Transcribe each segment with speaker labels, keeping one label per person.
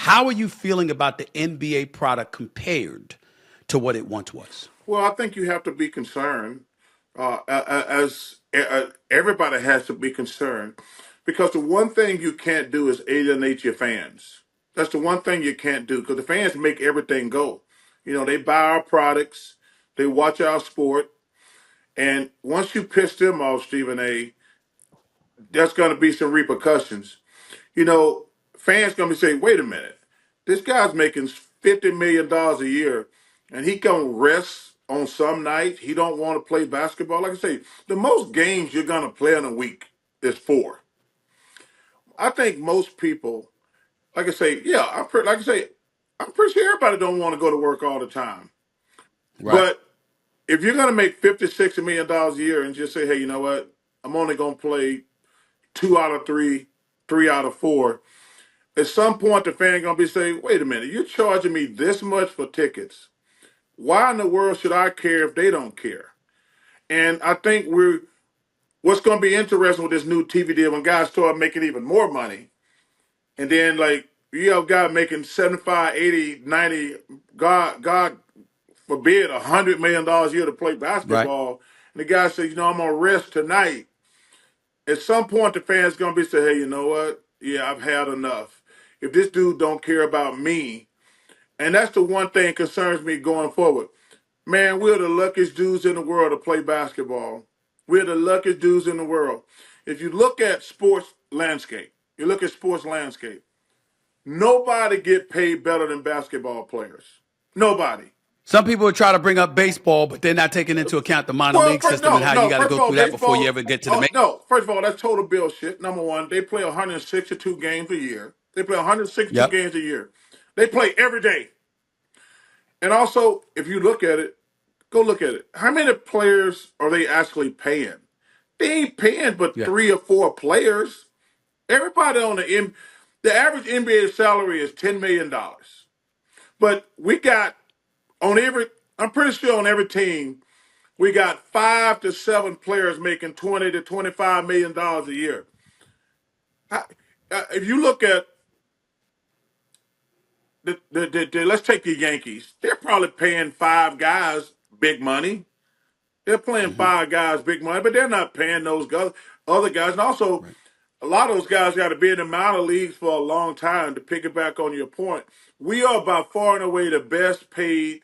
Speaker 1: How are you feeling about the NBA product compared to what it once was?
Speaker 2: Well, I think you have to be concerned, as everybody has to be concerned, because the one thing you can't do is alienate your fans. That's the one thing you can't do because the fans make everything go. They buy our products, they watch our sport, and once you piss them off, Stephen A., there's going to be some repercussions. you know, Fans gonna be saying, "Wait a minute, this guy's making $50 million a year, and he can rest on some nights. He don't want to play basketball." Like I say, the most games you're gonna play in a week is four. I think most people, like I say, yeah, like I say, I'm pretty sure everybody don't want to go to work all the time.
Speaker 1: Right.
Speaker 2: But if you're gonna make 50, $60 million a year and just say, "Hey, you know what? I'm only gonna play 2 out of 3, 3 out of 4." At some point, the fan gonna be saying, "Wait a minute, you're charging me this much for tickets. Why in the world should I care if they don't care?" And I think what's gonna be interesting with this new TV deal when guys start making even more money, and then like you have a guy making 75, 80, 90, God forbid, $100 million a year to play
Speaker 1: Right.
Speaker 2: basketball, and the guy says, "I'm gonna rest tonight." At some point, the fans gonna be saying, "Hey, you know what? Yeah, I've had enough. If this dude don't care about me." And that's the one thing concerns me going forward. Man, we're the luckiest dudes in the world to play basketball. We're the luckiest dudes in the world. If you look at sports landscape, nobody get paid better than basketball players. Nobody.
Speaker 1: Some people would try to bring up baseball, but they're not taking into account the minor
Speaker 2: Well,
Speaker 1: league system and
Speaker 2: no,
Speaker 1: how you
Speaker 2: no.
Speaker 1: got to
Speaker 2: First
Speaker 1: go
Speaker 2: of all,
Speaker 1: through that before you
Speaker 2: baseball.
Speaker 1: ever get to the
Speaker 2: Oh
Speaker 1: main.
Speaker 2: no. First of all, that's total bullshit. Number one, they play 162 games a year. They play 162
Speaker 1: Yep.
Speaker 2: games a year. They play every day. And also, if you look at it, go look at it. How many players are they actually paying? They ain't paying but
Speaker 1: Yeah.
Speaker 2: 3 or 4 players. Everybody the average NBA salary is $10 million. But we got on every I'm pretty sure on every team we got 5 to 7 players making $20 to $25 million a year. If you look at let's take the Yankees, they're probably paying 5 guys big money. They're playing
Speaker 1: Hmm.
Speaker 2: 5 guys big money, but they're not paying those guys, other guys. And also,
Speaker 1: Right.
Speaker 2: a lot of those guys got to be in the minor leagues for a long time. To pick it back on your point, we are by far and away the best paid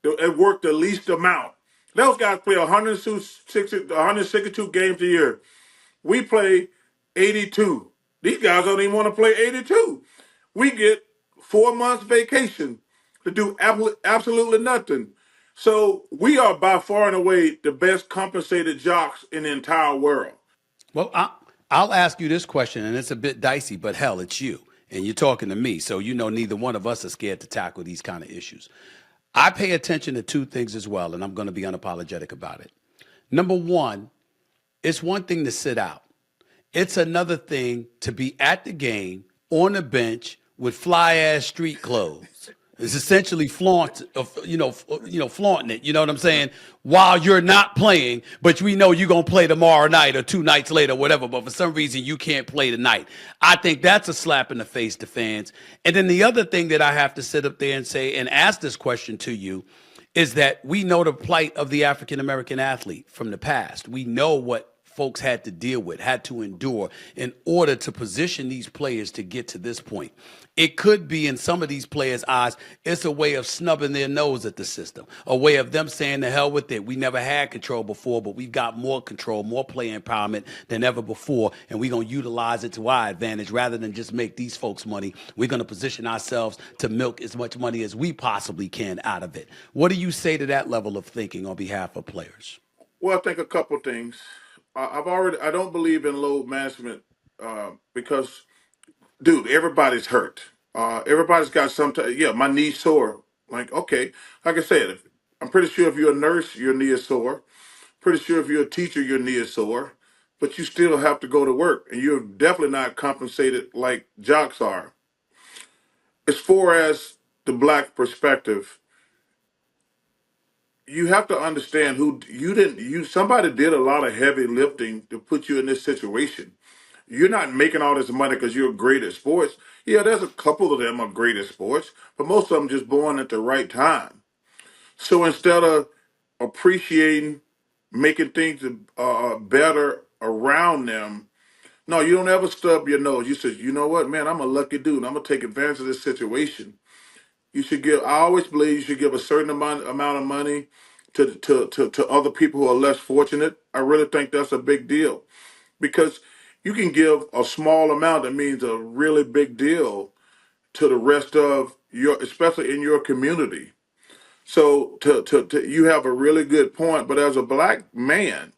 Speaker 2: and work the least amount. Those guys play 162 games a year. We play 82. These guys don't even want to play 82. We get 4 months vacation to do absolutely nothing. So we are by far and away the best compensated jocks in the entire world.
Speaker 1: Well, I'll ask you this question, and it's a bit dicey, but hell, it's you, and you're talking to me, so you know neither one of us are scared to tackle these kind of issues. I pay attention to two things as well, and I'm going to be unapologetic about it. Number one, it's one thing to sit out. It's another thing to be at the game on the bench with fly ass street clothes. It's essentially flaunting it. You know what I'm saying? While you're not playing, but we know you're gonna play tomorrow night or 2 nights later, whatever. But for some reason, you can't play tonight. I think that's a slap in the face to fans. And then the other thing that I have to sit up there and say and ask this question to you is that we know the plight of the African American athlete from the past. We know what folks had to deal with, had to endure in order to position these players to get to this point. It could be in some of these players' eyes, it's a way of snubbing their nose at the system, a way of them saying, the hell with it. We never had control before, but we've got more control, more player empowerment than ever before, and we're going to utilize it to our advantage rather than just make these folks money. We're going to position ourselves to milk as much money as we possibly can out of it. What do you say to that level of thinking on behalf of players?
Speaker 2: Well, I think a couple things. I don't believe in load management because, dude, everybody's hurt. Everybody's got some. Yeah, my knee's sore. Like, okay, like I said, I'm pretty sure if you're a nurse, your knee is sore. Pretty sure if you're a teacher, your knee is sore, but you still have to go to work, and you're definitely not compensated like jocks are. As far as the black perspective, you have to understand who you didn't. You somebody did a lot of heavy lifting to put you in this situation. You're not making all this money because you're great at sports. Yeah, there's a couple of them are great at sports, but most of them just born at the right time. So instead of appreciating, making things better around them, no, you don't ever stub your nose. You say, you know what, man, I'm a lucky dude. I'm gonna take advantage of this situation. You should give. I always believe you should give a certain amount of money to other people who are less fortunate. I really think that's a big deal because you can give a small amount that means a really big deal to the rest of your, especially in your community. So you have a really good point. But as a black man,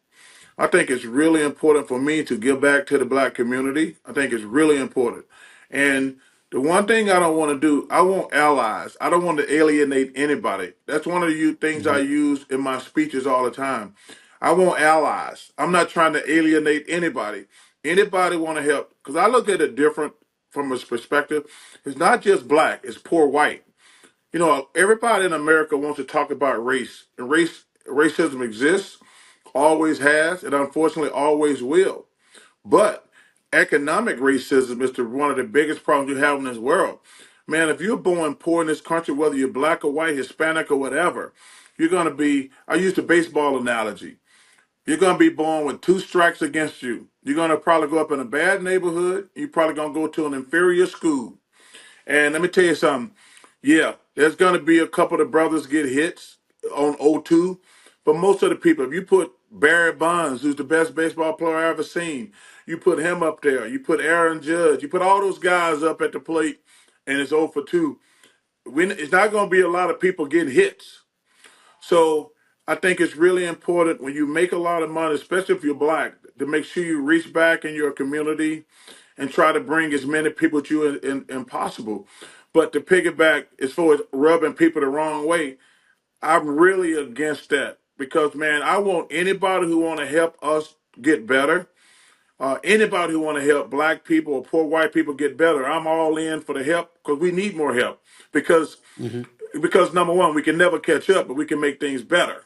Speaker 2: I think it's really important for me to give back to the black community. I think it's really important. And the one thing I don't want to do, I want allies. I don't want to alienate anybody. That's one of the things I
Speaker 1: Hmm.
Speaker 2: use in my speeches all the time. I want allies. I'm not trying to alienate anybody. Anybody want to help? Because I look at it different from a perspective. It's not just black, it's poor white. You know, everybody in America wants to talk about race. And racism exists, always has, and unfortunately always will. But economic racism is one of the biggest problems you have in this world. Man, if you're born poor in this country, whether you're black or white, Hispanic or whatever, you're going to be, I use the baseball analogy. You're going to be born with two strikes against you. You're going to probably go up in a bad neighborhood. You're probably going to go to an inferior school. And let me tell you something. Yeah, there's going to be a couple of brothers get hits on O2, but most of the people, if you put Barry Bonds, who's the best baseball player I ever seen, you put him up there, you put Aaron Judge, you put all those guys up at the plate, and it's 0 for 2. It's not going to be a lot of people getting hits. So I think it's really important when you make a lot of money, especially if you're black, to make sure you reach back in your community and try to bring as many people to you as possible. But to piggyback as far as rubbing people the wrong way, I'm really against that because man, I want anybody who want to help us get better. Anybody who want to help black people or poor white people get better, I'm all in for the help because we need more help. Because
Speaker 1: Hmm.
Speaker 2: because number one, we can never catch up, but we can make things better.